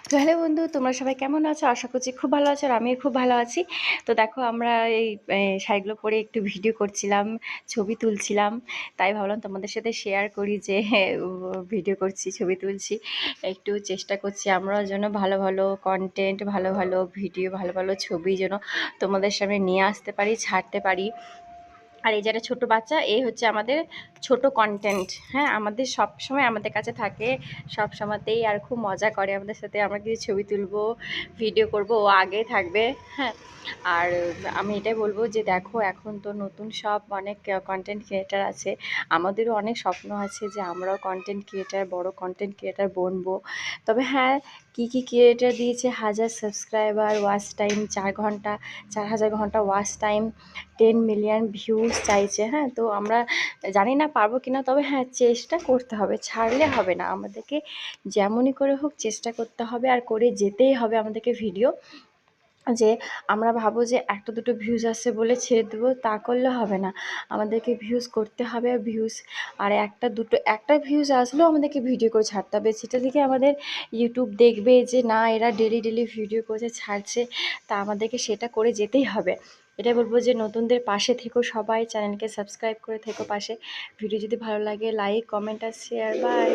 তো হ্যালো বন্ধু, তোমরা সবাই কেমন আছো? আশা করছি খুব ভালো আছো আর আমিও খুব ভালো আছি। তো দেখো আমরা এই শাড়িগুলো পরে একটু ভিডিও করছিলাম, ছবি তুলছিলাম। তাই ভাবলাম তোমাদের সাথে শেয়ার করি যে ভিডিও করছি, ছবি তুলছি। একটু চেষ্টা করছি আমরাও যেন ভালো ভালো কন্টেন্ট, ভালো ভালো ভিডিও, ভালো ভালো ছবি যেন তোমাদের সামনে নিয়ে আসতে পারি, ছাড়তে পারি। আর এই যারা ছোট বাচ্চা, এই হচ্ছে আমাদের ছোট কন্টেন্ট। হ্যাঁ, আমাদের সব সময় আমাদের কাছে থাকে, সব সময়তেই, আর খুব মজা করে আমাদের সাথে। আমরা কিছু ছবি তুলবো, ভিডিও করব, ও আগে থাকবে। হ্যাঁ, আর আমি এটাই বলবো যে দেখো, এখন তো নতুন সব অনেক কন্টেন্ট ক্রিয়েটার আছে। আমাদেরও অনেক স্বপ্ন আছে যে আমরাও কন্টেন্ট ক্রিয়েটার, বড় কন্টেন্ট ক্রিয়েটার বনবো। তবে হ্যাঁ, কী ক্রিয়েটার দিয়েছে 1000 সাবস্ক্রাইবার, ওয়াচ টাইম 4 ঘন্টা, 4000 ঘন্টা ওয়াচ টাইম, 10 মিলিয়ন ভিউজ চাইছে। হ্যাঁ, তো আমরা জানি না পারবো কিনা, তবে হ্যাঁ চেষ্টা করতে হবে, ছাড়লে হবে না। আমাদেরকে যেমনই করে হোক চেষ্টা করতে হবে, আর করে যেতেই হবে আমাদেরকে ভিডিও। যে আমরা ভাবো যে একটা দুটো ভিউজ আসছে বলে ছেড়ে দেবো, তা করলে হবে না। আমাদেরকে ভিউজ করতে হবে, ভিউজ, আর একটা ভিউজ আসলেও আমাদেরকে ভিডিও করে ছাড়তে হবে। সেটা থেকে আমাদের ইউটিউব দেখবে যে না, এরা ডেলি ডেলি ভিডিও করে ছাড়ছে, তা আমাদেরকে সেটা করে যেতেই হবে। এটাই বলবো যে নতুনদের পাশে থেকো, সবাই চ্যানেলকে সাবস্ক্রাইব করে থেকো পাশে। ভিডিও যদি ভালো লাগে লাইক, কমেন্ট আর শেয়ার। বাই।